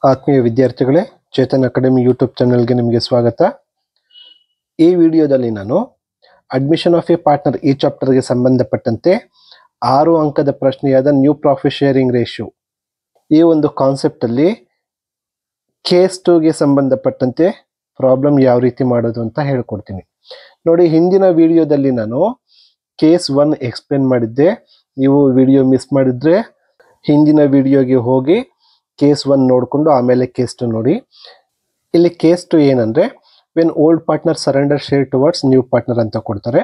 ಆತ್ಮೀಯ ವಿದ್ಯಾರ್ಥಿಗಳೇ, Chetan academy YouTube ಚಾನೆಲ್ಗೆ ನಿಮಗೆ ಸ್ವಾಗತ. ಈ ವಿಡಿಯೋದಲ್ಲಿ ನಾನು ಅಡ್ಮಿಷನ್ ಆಫ್ ಎ ಪಾರ್ಟ್ನರ್ ಈ ಚಾಪ್ಟರ್ಗೆ ಸಂಬಂಧಪಟ್ಟಂತೆ 6 ಅಂಕದ ಪ್ರಶ್ನೆಯಾದ ನ್ಯೂ ಪ್ರಾಫಿಟ್ ಶೇರಿಂಗ್ ರೇಷಿಯೋ ಈ ಒಂದು ಕಾನ್ಸೆಪ್ಟಲ್ಲಿ ಕೇಸ್ 2ಗೆ ಸಂಬಂಧಪಟ್ಟಂತೆ ಪ್ರಾಬ್ಲಮ್ ಯಾವ ರೀತಿ ಮಾಡೋದು ಅಂತ ಹೇಳ್ಕೊಡ್ತೀನಿ. ನೋಡಿ, ಹಿಂದಿನ ವಿಡಿಯೋದಲ್ಲಿ ನಾನು ಕೇಸ್ 1 ಎಕ್ಸ್ಪ್ಲೇನ್ ಮಾಡಿದ್ದೆ. ನೀವು ವಿಡಿಯೋ ಮಿಸ್ ಮಾಡಿದ್ರೆ ಹಿಂದಿನ ವಿಡಿಯೋಗೆ ಹೋಗಿ ಕೇಸ್ 1 ನೋಡಿಕೊಂಡು ಆಮೇಲೆ ಕೇಸ್ 2 ನೋಡಿ. ಇಲ್ಲಿ ಕೇಸ್ 2 ಏನಂದ್ರೆ, when old partner surrender share towards new partner ಅಂತ ಕೊಡ್ತಾರೆ.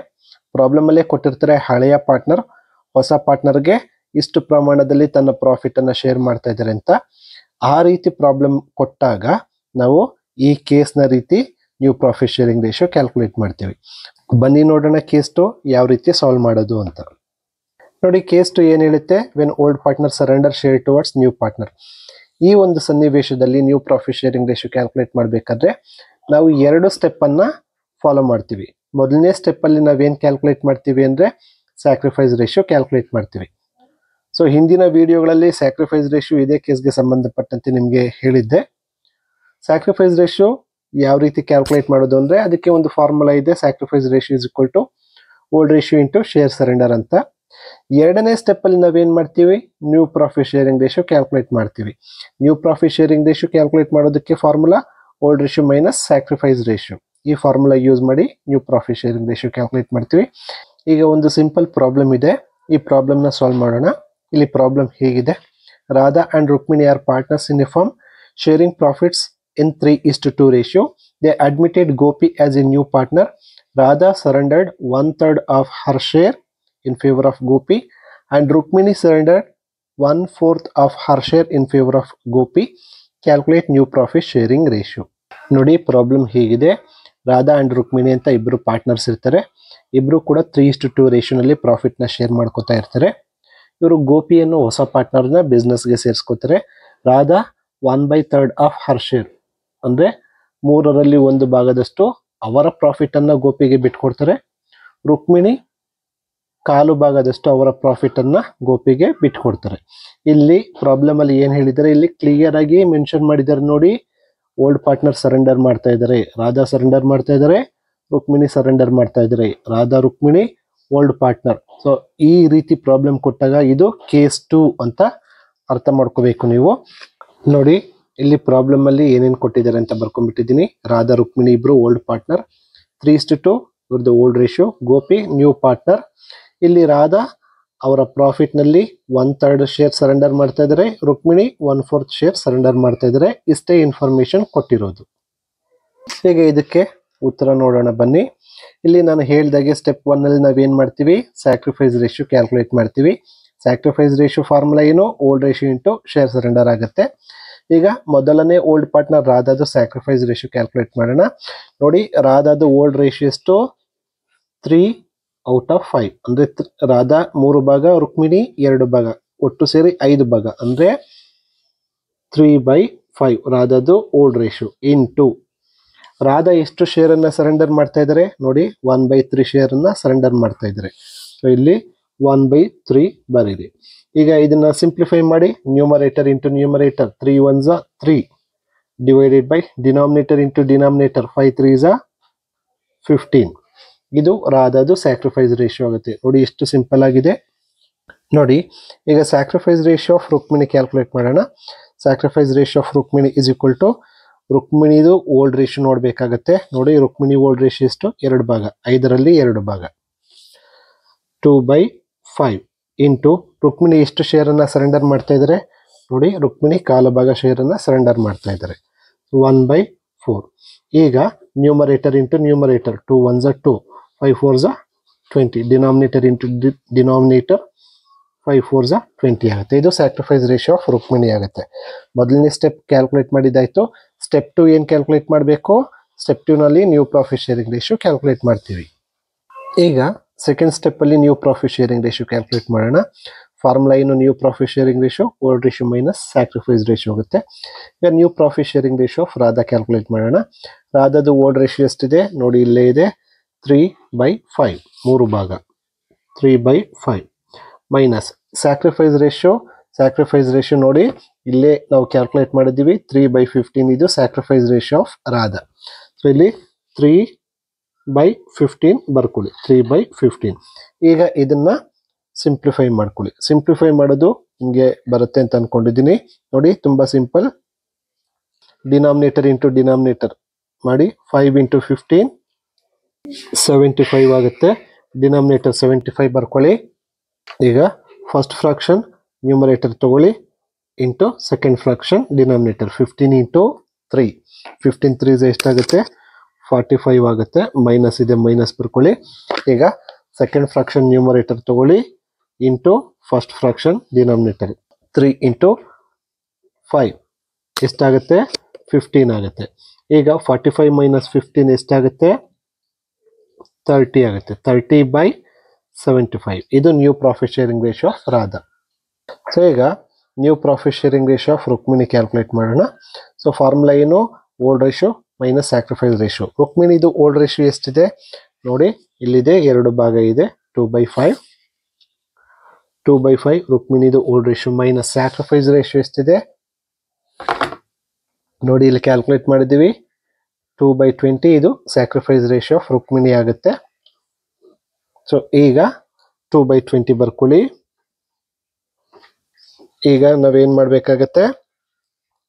ಪ್ರಾಬ್ಲಮ್ ಅಲ್ಲೇ ಕೊಟ್ಟಿರ್ತಾರೆ, ಹಳೆಯ ಪಾರ್ಟ್ನರ್ ಹೊಸ ಪಾರ್ಟ್ನರ್ಗೆ ಇಷ್ಟು ಪ್ರಮಾಣದಲ್ಲಿ ತನ್ನ ಪ್ರಾಫಿಟ್ ಅನ್ನ ಶೇರ್ ಮಾಡ್ತಾ ಇದ್ದಾರೆ ಅಂತ. ಆ ರೀತಿ ಪ್ರಾಬ್ಲಮ್ ಕೊಟ್ಟಾಗ ನಾವು ಈ ಕೇಸ್ನ ರೀತಿ new profit sharing ratio calculate ಮಾಡ್ತೀವಿ. ಬನ್ನಿ ನೋಡೋಣ ಕೇಸ್ 2 ಯಾವ ರೀತಿ ಸಾಲ್ವ್ ಮಾಡೋದು ಅಂತ. ನೋಡಿ, ಕೇಸ್ 2 ಏನ್ ಹೇಳುತ್ತೆ, when old partner surrender share towards new partner. ಈ ಒಂದು ಸನ್ನಿವೇಶದಲ್ಲಿ new profit sharing ratio calculate ಮಾಡಬೇಕಾದ್ರೆ ನಾವು 2 ಸ್ಟೆಪ್ ಅನ್ನ ಫಾಲೋ ಮಾಡ್ತೀವಿ. ಮೊದಲನೇ ಸ್ಟೆಪ್ ಅಲ್ಲಿ ನಾವೇನ್ ಕ್ಯಾಲ್ಕುಲೇಟ್ ಮಾಡ್ತೀವಿ ಅಂದ್ರೆ ಸ್ಯಾಕ್ರಿಫೈಸ್ ರೇಷಿಯೋ ಕ್ಯಾಲ್ಕುಲೇಟ್ ಮಾಡ್ತೀವಿ. ಸೊ ಹಿಂದಿನ ವಿಡಿಯೋಗಳಲ್ಲಿ ಸ್ಯಾಕ್ರಿಫೈಸ್ ರೇಷಿಯೋ ಇದೇ ಕೇಸ್ಗೆ ಸಂಬಂಧಪಟ್ಟಂತೆ ನಿಮಗೆ ಹೇಳಿದ್ದೆ. ಸ್ಯಾಕ್ರಿಫೈಸ್ ರೇಷಿಯೋ ಯಾವ ರೀತಿ ಕ್ಯಾಲ್ಕುಲೇಟ್ ಮಾಡೋದು ಅಂದ್ರೆ ಅದಕ್ಕೆ ಒಂದು ಫಾರ್ಮುಲಾ ಇದೆ, sacrifice ratio is equal to old ratio into share surrender ಅಂತ. ಎರಡನೇ ಸ್ಟೆಪ್ ಅಲ್ಲಿ ನಾವೇನ್ ಮಾಡ್ತೀವಿ, new profit sharing ratio calculate ಮಾಡ್ತೀವಿ. New profit sharing ratio calculate ಮಾಡೋದಕ್ಕೆ formula old ratio minus sacrifice ratio. ಈ ಫಾರ್ಮುಲಾ ಯೂಸ್ ಮಾಡಿ new profit sharing ratio calculate ಮಾಡ್ತೀವಿ. ಈಗ ಒಂದು ಸಿಂಪಲ್ ಪ್ರಾಬ್ಲಮ್ ಇದೆ, ಈ ಪ್ರಾಬ್ಲಮ್ ನ ಸಾಲ್ವ್ ಮಾಡೋಣ. ಇಲ್ಲಿ ಪ್ರಾಬ್ಲಮ್ ಹೇಗಿದೆ, Radha and Rukmini R partners in a firm sharing profits in 3:2 ratio. They admitted Gopi as a new partner. Radha surrendered 1/3 of her share in favor of Gopi and Rukmini surrendered 1/4 of her share in favor of Gopi. Calculate new profit sharing ratio. ನೋಡಿ, problem ಹೇಗಿದೆ, Radha and Rukmini ಅಂತ ಇಬ್ರು partners ಇರ್ತಾರೆ. ಇಬ್ರು ಕೂಡ 3:2 ರೇಷಿಯೋನಲ್ಲಿ profit ನ share ಮಾಡ್ಕೋತಾ ಇರ್ತಾರೆ. ಇವರು ಗೋಪಿಯನ್ನು ಹೊಸ ಪಾರ್ಟ್ನರ್ನ ಬಿಸ್ನೆಸ್ಗೆ ಸೇರಿಸ್ಕೋತಾರೆ. ರಾಧಾ 1/3 ಆಫ್ ಹರ್ ಶೇರ್ ಅಂದ್ರೆ 1/3 ಭಾಗದಷ್ಟು ಅವರ ಪ್ರಾಫಿಟ್ ಅನ್ನ ಗೋಪಿಗೆ ಬಿಟ್ಕೊಡ್ತಾರೆ. ರುಕ್ಮಿಣಿ 1/4 ಭಾಗದಷ್ಟು ಅವರ ಪ್ರಾಫಿಟ್ ಅನ್ನ ಗೋಪಿಗೆ ಬಿಟ್ಕೊಡ್ತಾರೆ. ಇಲ್ಲಿ ಪ್ರಾಬ್ಲಮ್ ಅಲ್ಲಿ ಏನ್ ಹೇಳಿದ್ದಾರೆ, ಇಲ್ಲಿ ಕ್ಲಿಯರ್ ಆಗಿ ಮೆನ್ಷನ್ ಮಾಡಿದ್ದಾರೆ ನೋಡಿ. ಓಲ್ಡ್ ಪಾರ್ಟ್ನರ್ ಸರೆಂಡರ್ ಮಾಡ್ತಾ ಇದ್ದಾರೆ, ರಾಧಾ ಸರೆಂಡರ್ ಮಾಡ್ತಾ ಇದ್ದಾರೆ, ರುಕ್ಮಿಣಿ ಸರೆಂಡರ್ ಮಾಡ್ತಾ ಇದ್ದಾರೆ. Radha Rukmini old partner. So ಈ ರೀತಿ ಪ್ರಾಬ್ಲಮ್ ಕೊಟ್ಟಾಗ ಇದು ಕೇಸ್ 2 ಅಂತ ಅರ್ಥ ಮಾಡ್ಕೋಬೇಕು ನೀವು. ನೋಡಿ, ಇಲ್ಲಿ ಪ್ರಾಬ್ಲಮ್ ಅಲ್ಲಿ ಏನೇನ್ ಕೊಟ್ಟಿದ್ದಾರೆ ಅಂತ ಬರ್ಕೊಂಡ್ಬಿಟ್ಟಿದ್ದೀನಿ. ರಾಧಾ ರುಕ್ಮಿಣಿ ಇಬ್ರು ಓಲ್ಡ್ ಪಾರ್ಟ್ನರ್, 3:2 ಇವ್ರದ್ದು old ratio. Gopi new partner. ಇಲ್ಲಿ ರಾಧಾ ಅವರ ಪ್ರಾಫಿಟ್ ನಲ್ಲಿ 1/3 ಶೇರ್ ಸರೆಂಡರ್ ಮಾಡ್ತಾ ಇದ್ದಾರೆ, ರುಕ್ಮಿಣಿ 1/4 ಶೇರ್ ಸರೆಂಡರ್ ಮಾಡ್ತಾ ಇದ್ದಾರೆ. ಇಷ್ಟೇ ಇನ್ಫಾರ್ಮೇಶನ್ ಕೊಟ್ಟಿರೋದು. ಈಗ ಇದಕ್ಕೆ ಉತ್ತರ ನೋಡೋಣ ಬನ್ನಿ. ಇಲ್ಲಿ ನಾನು ಹೇಳ್ದಾಗೆ ಸ್ಟೆಪ್ 1 ಅಲ್ಲಿ ನಾವೇನ್ ಮಾಡ್ತೀವಿ, ಸ್ಯಾಕ್ರಿಫೈಸ್ ರೇಷಿಯೋ ಕ್ಯಾಲ್ಕುಲೇಟ್ ಮಾಡ್ತೀವಿ. ಸ್ಯಾಕ್ರಿಫೈಸ್ ರೇಷಿಯೋ ಫಾರ್ಮುಲಾ ಏನು, old ratio into share surrender ಆಗುತ್ತೆ. ಈಗ ಮೊದಲನೇ ಓಲ್ಡ್ ಪಾರ್ಟ್ನರ್ ರಾಧಾದು ಸ್ಯಾಕ್ರಿಫೈಸ್ ರೇಷಿಯೋ ಕ್ಯಾಲ್ಕುಲೇಟ್ ಮಾಡೋಣ. ನೋಡಿ, ರಾಧಾದು ಓಲ್ಡ್ ರೇಷಿಯೋ ಎಷ್ಟು, 3/5 ಅಂದ್ರೆ ರಾಧಾ 3 ಭಾಗ, ರುಕ್ಮಿಣಿ 2 ಭಾಗ, ಒಟ್ಟು ಸೇರಿ 5 ಭಾಗ ಅಂದ್ರೆ 3/5 ರಾಧಾದು ಓಲ್ಡ್ ರೇಷಿಯೋ ಇಂಟು ರಾಧಾ ಎಷ್ಟು ಶೇರ್ ಅನ್ನ ಸರೆಂಡರ್ ಮಾಡ್ತಾ ಇದ್ದಾರೆ, ನೋಡಿ 1/3 ಶೇರ್ ಅನ್ನ ಸರೆಂಡರ್ ಮಾಡ್ತಾ ಇದ್ದಾರೆ. ಸೊ ಇಲ್ಲಿ 1/3 ಬರೀರಿ. ಈಗ ಇದನ್ನ ಸಿಂಪ್ಲಿಫೈ ಮಾಡಿ, numerator into numerator 3 1s 3 divided by denominator into denominator 5 3s 15. ಇದು ರಾಧಾದು ಸ್ಯಾಕ್ರಿಫೈಸ್ ರೇಷಿಯೋ ಆಗುತ್ತೆ. ನೋಡಿ, ಎಷ್ಟು ಸಿಂಪಲ್ ಆಗಿದೆ ನೋಡಿ. ಈಗ sacrifice ratio of Rukmini calculate ಮಾಡೋಣ. Sacrifice ratio of Rukmini is equal to ರುಕ್ಮಿಣಿದು ಓಲ್ಡ್ ರೇಷಿಯೋ ನೋಡ್ಬೇಕಾಗತ್ತೆ. ನೋಡಿ, ರುಕ್ಮಿಣಿ ಓಲ್ಡ್ ರೇಷಿಯೋ ಎಷ್ಟು, 2 ಭಾಗ, 5ರಲ್ಲಿ 2 ಭಾಗ, 2/5 ಇಂಟು ರುಕ್ಮಿಣಿ ಎಷ್ಟು ಶೇರ್ ಅನ್ನ ಸರೆಂಡರ್ ಮಾಡ್ತಾ ಇದ್ದಾರೆ, ನೋಡಿ ರುಕ್ಮಿಣಿ 1/4 ಭಾಗ ಶೇರ್ ಅನ್ನ ಸರೆಂಡರ್ ಮಾಡ್ತಾ ಇದ್ದಾರೆ, 1/4. ಈಗ numerator into numerator 2 1s 2 5 4s 20 denominator into denominator 5 4s 20 ಆಗುತ್ತೆ. ಇದು ಸ್ಯಾಕ್ರಿಫೈಸ್ ರೇಷಿಯೋ ಆಫ್ ರುಕ್ಮಿಣಿ ಆಗುತ್ತೆ. ಮೊದಲನೇ ಸ್ಟೆಪ್ ಕ್ಯಾಲ್ಕುಲೇಟ್ ಮಾಡಿದಾಯ್ತು. ಸ್ಟೆಪ್ 2 ಏನ್ ಕ್ಯಾಲ್ಕುಲೇಟ್ ಮಾಡಬೇಕು, ಸ್ಟೆಪ್ 2 ನಲ್ಲಿ new profit sharing ratio calculate ಮಾಡ್ತೀವಿ. ಈಗ ಸೆಕೆಂಡ್ ಸ್ಟೆಪ್ ಅಲ್ಲಿ new profit sharing ratio calculate ಮಾಡೋಣ. ಫಾರ್ಮುಲಾ ಏನು, new profit sharing ratio old ratio minus sacrifice ratio ಆಗುತ್ತೆ. ಈಗ new profit sharing ratio of Radha calculate ಮಾಡೋಣ. ರಾಧಾದು ಓಲ್ಡ್ ರೇಷಿಯೋ ಎಷ್ಟಿದೆ, ನೋಡಿ ಇಲ್ಲೇ ಇದೆ, 3/5 3 ಭಾಗ, 3/5 ಮೈನಸ್ ಸ್ಯಾಕ್ರಿಫೈಸ್ ರೇಷಿಯೋ ನೋಡಿ ಇಲ್ಲೇ ನಾವು ಕ್ಯಾಲ್ಕುಲೇಟ್ ಮಾಡಿದ್ದೀವಿ 3/15 ಇದು sacrifice ratio of Radha. So ಇಲ್ಲಿ 3/15 ಬರ್ಕೊಳ್ಳಿ, 3/15. ಈಗ ಇದನ್ನ ಸಿಂಪ್ಲಿಫೈ ಮಾಡ್ಕೊಳ್ಳಿ. ಸಿಂಪ್ಲಿಫೈ ಮಾಡೋದು ನಿಮಗೆ ಬರುತ್ತೆ ಅಂತ ಅನ್ಕೊಂಡಿದ್ದೀನಿ. ನೋಡಿ ತುಂಬಾ ಸಿಂಪಲ್. ಡಿನಾಮಿನೇಟರ್ ಇಂಟು ಡಿನಾಮಿನೇಟರ್ ಮಾಡಿ. 5 × 15 75 ಆಗುತ್ತೆ. ಡಿನಾಮಿನೇಟರ್ 75 ಬರ್ಕೊಳ್ಳಿ. ಈಗ ಫಸ್ಟ್ ಫ್ರಾಕ್ಷನ್ ನ್ಯೂಮರೇಟರ್ ತಗೊಳ್ಳಿ ಇಂಟು ಸೆಕೆಂಡ್ ಫ್ರಾಕ್ಷನ್ ಡಿನಾಮಿನೇಟರ್. 15 × 3, 15 3 ಎಷ್ಟಾಗುತ್ತೆ? 45 ಆಗುತ್ತೆ. ಮೈನಸ್ ಇದೆ, ಮೈನಸ್ ಬರ್ಕೊಳ್ಳಿ. ಈಗ ಸೆಕೆಂಡ್ ಫ್ರಾಕ್ಷನ್ ನ್ಯೂಮರೇಟರ್ ತಗೊಳ್ಳಿ ಇಂಟು ಫಸ್ಟ್ ಫ್ರಾಕ್ಷನ್ ಡಿನಾಮಿನೇಟರ್. 3 × 5 ಎಷ್ಟಾಗುತ್ತೆ? 15 ಆಗುತ್ತೆ. ಈಗ 45 - 15 ಎಷ್ಟಾಗುತ್ತೆ? 30 ಆಗುತ್ತೆ. 30/75 ಇದು new profit sharing ratio of Radha. So ಈಗ new profit sharing ratio of Rukmini calculate ಮಾಡೋಣ. ಸೊ ಫಾರ್ಮುಲಾ ಏನು? Old ratio minus sacrifice ratio. ರುಕ್ಮಿಣಿದು ಓಲ್ಡ್ ರೇಷಿಯೋ ಎಷ್ಟಿದೆ ನೋಡಿ, ಇಲ್ಲಿದೆ 2 ಭಾಗ ಇದೆ, 2/5. 2/5 ರುಕ್ಮಿಣಿದು old ratio minus sacrifice ratio ಎಷ್ಟಿದೆ ನೋಡಿ, ಇಲ್ಲಿ ಕ್ಯಾಲ್ಕುಲೇಟ್ ಮಾಡಿದ್ದೀವಿ. 2/20 ಇದು ಸ್ಯಾಕ್ರಿಫೈಸ್ ರೇಷಿಯೋ ಆಫ್ ರುಕ್ಮಿಣಿ ಆಗುತ್ತೆ. ಸೊ ಈಗ 2/20 ಬರ್ಕೊಳ್ಳಿ. ಈಗ ನಾವೇನ್ ಮಾಡ್ಬೇಕಾಗತ್ತೆ?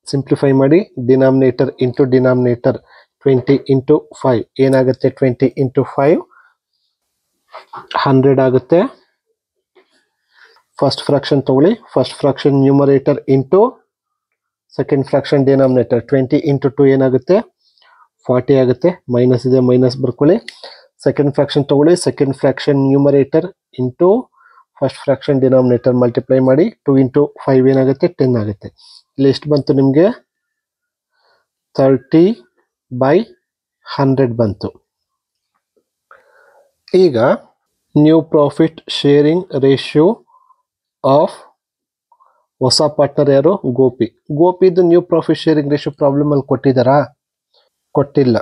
ಸಿಂಪ್ಲಿಫೈ ಮಾಡಿ. ಡಿನಾಮಿನೇಟರ್ ಇಂಟು ಡಿನಾಮಿನೇಟರ್ 20 × 5 ಏನಾಗುತ್ತೆ? 20 × 5 100 ಆಗುತ್ತೆ. ಫಸ್ಟ್ ಫ್ರಾಕ್ಷನ್ ತಗೊಳ್ಳಿ. First fraction numerator into second fraction denominator. 20 × 2 ಏನಾಗುತ್ತೆ? 40 ಆಗುತ್ತೆ. ಮೈನಸ್ ಇದೆ, ಮೈನಸ್ ಬರ್ಕೊಳ್ಳಿ. ಸೆಕೆಂಡ್ ಫ್ರಾಕ್ಷನ್ ತಗೊಳ್ಳಿ. Second fraction numerator into first fraction denominator multiply ಮಾಡಿ. 2 × 5 ಏನಾಗುತ್ತೆ? 10 ಆಗುತ್ತೆ. ಇಲ್ಲಿ ಎಷ್ಟು ಬಂತು ನಿಮಗೆ? 30/100 ಬಂತು. ಈಗ new profit sharing ratio of ಹೊಸ ಪಾರ್ಟ್ನರ್ ಯಾರು? ಗೋಪಿ. ಗೋಪಿದು new profit sharing ratio problem ಅಲ್ಲಿ ಕೊಟ್ಟಿದ್ದಾರಾ? ಕೊಟ್ಟಿಲ್ಲ.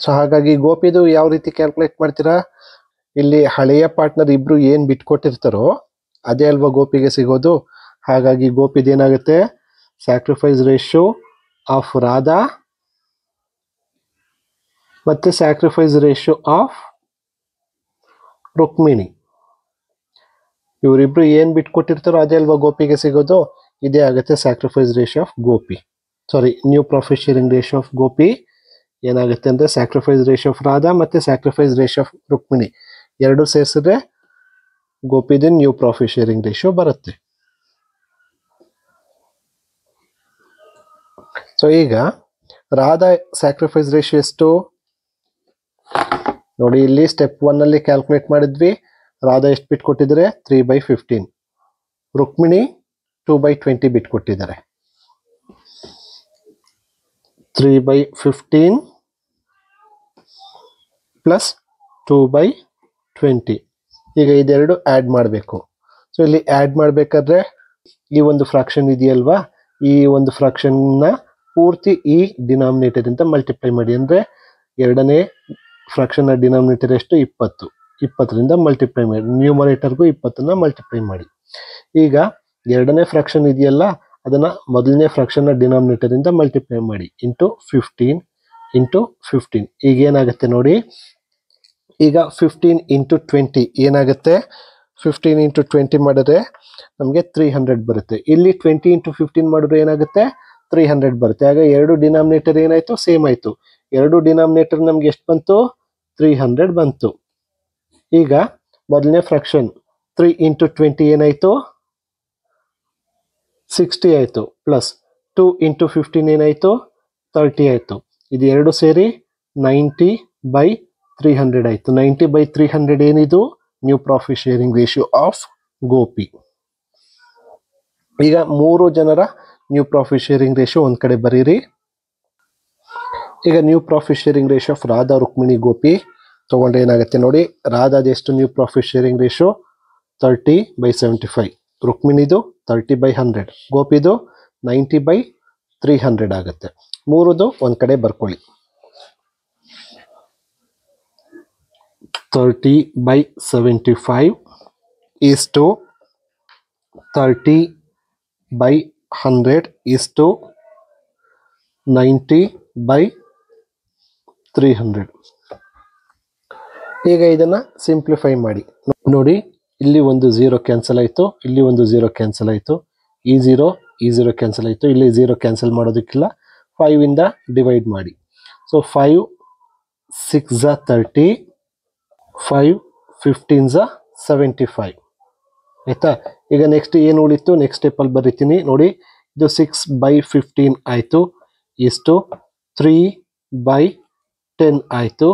ಸೊ ಹಾಗಾಗಿ ಗೋಪಿದು ಯಾವ ರೀತಿ ಕ್ಯಾಲ್ಕುಲೇಟ್ ಮಾಡ್ತೀರಾ? ಇಲ್ಲಿ ಹಳೆಯ ಪಾರ್ಟ್ನರ್ ಇಬ್ರು ಏನ್ ಬಿಟ್ಕೊಟ್ಟಿರ್ತಾರೋ ಅದೇ ಅಲ್ವಾ ಗೋಪಿಗೆ ಸಿಗೋದು. ಹಾಗಾಗಿ ಗೋಪಿದು ಏನಾಗುತ್ತೆ? ಸ್ಯಾಕ್ರಿಫೈಸ್ ರೇಷಿಯೋ ಆಫ್ ರಾಧಾ ಮತ್ತೆ ಸ್ಯಾಕ್ರಿಫೈಸ್ ರೇಷಿಯೋ ಆಫ್ ರುಕ್ಮಿಣಿ. ಇವರಿಬ್ರು ಏನ್ ಬಿಟ್ಕೊಟ್ಟಿರ್ತಾರೋ ಅದೇ ಅಲ್ವಾ ಗೋಪಿಗೆ ಸಿಗೋದು. ಇದೇ ಆಗುತ್ತೆ sacrifice ratio of Gopi. Sorry, new profit sharing ratio of Gopi ಏನಾಗುತ್ತೆ ಅಂದ್ರೆ ಸ್ಯಾಕ್ರಿಫೈಸ್ ರೇಷಿಯೋ ಆಫ್ ರಾಧಾ ಮತ್ತೆ ಸ್ಯಾಕ್ರಿಫೈಸ್ ರೇಷಿಯೋ ಆಫ್ ರುಕ್ಮಿಣಿ ಎರಡು ಸೇರಿಸಿದ್ರೆ ಗೋಪಿದು ನ್ಯೂ ಪ್ರಾಫಿಟ್ ಶೇರಿಂಗ್ ರೇಷಿಯೋ ಬರುತ್ತೆ. ಸೊ ಈಗ ರಾಧಾ ಸ್ಯಾಕ್ರಿಫೈಸ್ ರೇಷಿಯೋ ಎಷ್ಟು ನೋಡಿ, ಇಲ್ಲಿ ಸ್ಟೆಪ್ 1 ಅಲ್ಲಿ ಕ್ಯಾಲ್ಕುಲೇಟ್ ಮಾಡಿದ್ವಿ. ರಾಧಾ ಎಷ್ಟು ಬಿಟ್ಕೊಟ್ಟಿದ್ದಾರೆ? 3/15. ರುಕ್ಮಿಣಿ 2/20 ಬಿಟ್ಕೊಟ್ಟಿದ್ದಾರೆ. 3/15 ಪ್ಲಸ್ 2/20. ಈಗ ಇದೆರಡು ಆ್ಯಡ್ ಮಾಡಬೇಕು. ಸೊ ಇಲ್ಲಿ ಆ್ಯಡ್ ಮಾಡಬೇಕಾದ್ರೆ ಈ ಒಂದು ಫ್ರಾಕ್ಷನ್ ಇದೆಯಲ್ವಾ, ಈ ಒಂದು ಫ್ರಾಕ್ಷನ್ನ ಪೂರ್ತಿ ಈ ಡಿನಾಮಿನೇಟರ್ ಇಂದ ಮಲ್ಟಿಪ್ಲೈ ಮಾಡಿ. ಅಂದರೆ ಎರಡನೇ ಫ್ರಾಕ್ಷನ್ ಡಿನಾಮಿನೇಟರ್ ಎಷ್ಟು? 20. 20ರಿಂದ ಮಲ್ಟಿಪ್ಲೈ ಮಾಡಿ. ನ್ಯೂಮರೇಟರ್ಗೂ 20ನ್ನ ಮಲ್ಟಿಪ್ಲೈ ಮಾಡಿ. ಈಗ ಎರಡನೇ ಫ್ರಾಕ್ಷನ್ ಇದೆಯಲ್ಲ, ಅದನ್ನ ಮೊದಲನೇ ಫ್ರಾಕ್ಷನ್ ಡಿನಾಮಿನೇಟರ್ ಇಂದ ಮಲ್ಟಿಪ್ಲೈ ಮಾಡಿ. ಇಂಟು 15 × 15 ಈಗ ಏನಾಗುತ್ತೆ ನೋಡಿ. ಈಗ 15 × 20 ಏನಾಗುತ್ತೆ? 15 × 20 ಮಾಡಿದ್ರೆ ನಮಗೆ 300 ಬರುತ್ತೆ. ಇಲ್ಲಿ 20 × 15 ಮಾಡಿದ್ರೆ ಏನಾಗುತ್ತೆ? 300 ಬರುತ್ತೆ. ಆಗ ಎರಡು ಡಿನಾಮಿನೇಟರ್ ಏನಾಯ್ತು? ಸೇಮ್ ಆಯ್ತು. ಎರಡು ಡಿನಾಮಿನೇಟರ್ ನಮ್ಗೆ ಎಷ್ಟು ಬಂತು? 300 ಬಂತು. ಈಗ ಮೊದಲನೇ ಫ್ರಾಕ್ಷನ್ 3 × 20 ಏನಾಯ್ತು? 60 ಆಯ್ತು. ಪ್ಲಸ್ 2 × 15 ಏನಾಯ್ತು? 30 ಆಯ್ತು. ಇದು ಎರಡು ಸೇರಿ 90/300 ಆಯ್ತು. 90/300 ಏನಿದು? New profit sharing ratio of Gopi. ಈಗ 3 ಜನರ ನ್ಯೂ ಪ್ರಾಫಿಟ್ ಶೇರಿಂಗ್ ರೇಷಿಯೋ ಒಂದ್ ಕಡೆ ಬರೀರಿ. ಈಗ new profit sharing ratio of Radha, Rukmini, Gopi ತಗೊಂಡ್ರೆ ಏನಾಗುತ್ತೆ ನೋಡಿ. ರಾಧಾದ ಎಷ್ಟು ನ್ಯೂ ಪ್ರಾಫಿಟ್ ಶೇರಿಂಗ್ ರೇಷಿಯೋ? 30/75. ರುಕ್ಮಿಣಿದು 30/100. ಗೋಪಿದು 90/300 ಆಗುತ್ತೆ. ಮೂರದು ಒಂದ್ ಕಡೆ ಬರ್ಕೊಳ್ಳಿ. 30/75 is to 30/100 100 is to 90/300. ಈಗ ಇದನ್ನ ಸಿಂಪ್ಲಿಫೈ ಮಾಡಿ ನೋಡಿ. ಇಲ್ಲಿ ಒಂದು 0 ಕ್ಯಾನ್ಸಲ್ ಆಯಿತು, ಇಲ್ಲಿ ಒಂದು 0 ಕ್ಯಾನ್ಸಲ್ ಆಯಿತು, ಈ 0 ಕ್ಯಾನ್ಸಲ್ ಆಯಿತು, ಇಲ್ಲಿ 0 ಕ್ಯಾನ್ಸಲ್ ಮಾಡೋದಕ್ಕಿಲ್ಲ. 5 ಇಂದ ಡಿವೈಡ್ ಮಾಡಿ. ಸೊ 5 6 30, 5 15 75 ಆಯ್ತಾ. ಈಗ ನೆಕ್ಸ್ಟ್ ಏನು ಉಳಿತು, ನೆಕ್ಸ್ಟ್ ಸ್ಟೆಪ್ಪಲ್ಲಿ ಬರೀತೀನಿ ನೋಡಿ. ಇದು 6/15 ಆಯಿತು, ಇಷ್ಟು 3/10 ಆಯಿತು,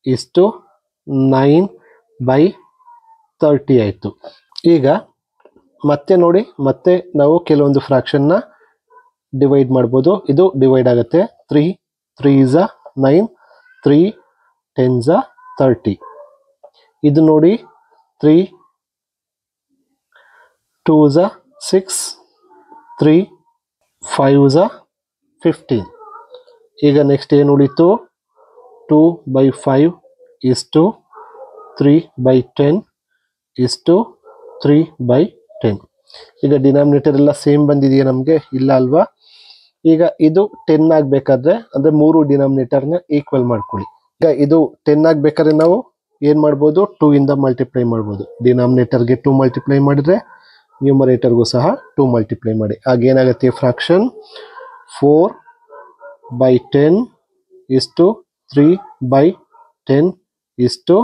ಇಷ್ಟು 9/30 ಆಯಿತು. ಈಗ ಮತ್ತೆ ನೋಡಿ, ಮತ್ತೆ ನಾವು ಕೆಲವೊಂದು ಫ್ರಾಕ್ಷನ್ನ ಡಿವೈಡ್ ಮಾಡ್ಬೋದು. ಇದು ಡಿವೈಡ್ ಆಗುತ್ತೆ. 3 3 9, 3 10 30. ಇದು ನೋಡಿ 3 2 6, 3 5 15. ಈಗ ನೆಕ್ಸ್ಟ್ ಏನು ಉಳಿತು, 2/5 ಇಷ್ಟು 3/10 ಇಷ್ಟು 3/10. ಈಗ ಡಿನಾಮಿನೇಟರ್ ಎಲ್ಲ ಸೇಮ್ ಬಂದಿದೆಯಾ ನಮಗೆ? ಇಲ್ಲ ಅಲ್ವಾ. ಈಗ ಇದು 10 ಆಗಬೇಕಾದ್ರೆ ಅಂದರೆ 3 ಡಿನಾಮಿನೇಟರ್ನ ಈಕ್ವಲ್ ಮಾಡ್ಕೊಳ್ಳಿ. ಈಗ ಇದು 10 ಆಗಬೇಕಾದ್ರೆ ನಾವು ಏನು ಮಾಡ್ಬೋದು, 2 ಇಂದ ಮಲ್ಟಿಪ್ಲೈ ಮಾಡ್ಬೋದು. ಡಿನಾಮಿನೇಟರ್ಗೆ 2 ಮಲ್ಟಿಪ್ಲೈ ಮಾಡಿದ್ರೆ ನ್ಯೂಮರೇಟರ್ಗೂ ಸಹ 2 ಮಲ್ಟಿಪ್ಲೈ ಮಾಡಿ. ಆಗೇನಾಗುತ್ತೆ ಫ್ರಾಕ್ಷನ್ 4/10 ಇಷ್ಟು 3/10 ಇಷ್ಟು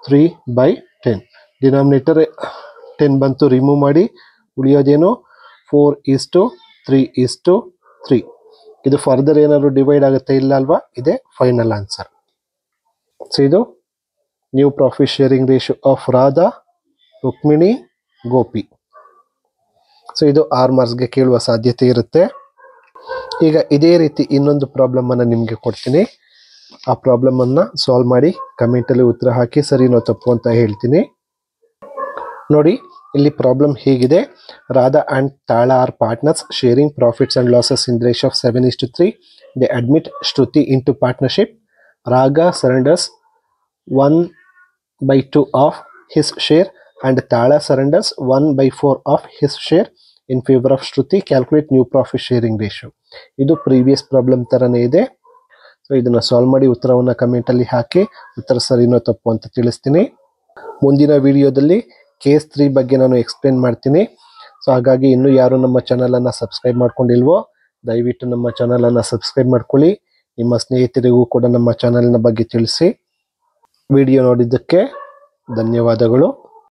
3/10. ಡಿನಾಮಿನೇಟರ್ 10 ಬಂತು, ರಿಮೂವ್ ಮಾಡಿ. ಉಳಿಯೋದೇನು 4:3:3. ಇದು ಫರ್ದರ್ ಏನಾದ್ರು ಡಿವೈಡ್ ಆಗುತ್ತೆ? ಇಲ್ಲ ಅಲ್ವಾ. ಇದೇ ಫೈನಲ್ ಆನ್ಸರ್. ಸೊ ಇದು new profit sharing ratio of Radha, Rukmini, Gopi. So ಇದು 6 ಮಾರ್ಕ್ಸ್ಗೆ ಕೇಳುವ ಸಾಧ್ಯತೆ ಇರುತ್ತೆ. ಈಗ ಇದೇ ರೀತಿ ಇನ್ನೊಂದು ಪ್ರಾಬ್ಲಮ್ ಅನ್ನು ನಿಮಗೆ ಕೊಡ್ತೀನಿ. ಆ ಪ್ರಾಬ್ಲಮ್ ಅನ್ನ ಸಾಲ್ವ್ ಮಾಡಿ ಕಮೆಂಟಲ್ಲಿ ಉತ್ತರ ಹಾಕಿ, ಸರಿನೋ ತಪ್ಪು ಅಂತ ಹೇಳ್ತೀನಿ. ನೋಡಿ, ಇಲ್ಲಿ ಪ್ರಾಬ್ಲಮ್ ಹೀಗಿದೆ. Radha and Tala are partners sharing profits and losses in ratio of 7:3. They admit Shruti into partnership. Raga surrenders 1/2 of his share and Tala surrenders 1/4 of his share in favor of Shruti. Calculate new profit sharing ratio. ಇದು previous problem ತರನೇ ಇದೆ. So ಇದನ್ನ solve ಮಾಡಿ ಉತ್ತರವನ್ನು comment ಅಲ್ಲಿ ಹಾಕಿ. ಉತ್ತರ ಸರಿನೋ ತಪ್ಪು ಅಂತ ತಿಳಿಸ್ತೀನಿ. ಮುಂದಿನ ವಿಡಿಯೋದಲ್ಲಿ ಕೇಸ್ 3 ಬಗ್ಗೆ ನಾನು ಎಕ್ಸ್ಪ್ಲೇನ್ ಮಾಡ್ತೀನಿ. ಸೊ ಹಾಗಾಗಿ ಇನ್ನೂ ಯಾರು ನಮ್ಮ ಚಾನಲ್ ಅನ್ನ ಸಬ್ಸ್ಕ್ರೈಬ್ ಮಾಡ್ಕೊಂಡಿಲ್ವೋ ದಯವಿಟ್ಟು ನಮ್ಮ ಚಾನಲ್ ಅನ್ನ ಸಬ್ಸ್ಕ್ರೈಬ್ ಮಾಡ್ಕೊಳ್ಳಿ. ನಿಮ್ಮ ಸ್ನೇಹಿತರಿಗೂ ಕೂಡ ನಮ್ಮ ಚಾನಲ್ನ ಬಗ್ಗೆ ತಿಳಿಸಿ. ವಿಡಿಯೋ ನೋಡಿದ್ದಕ್ಕೆ ಧನ್ಯವಾದಗಳು.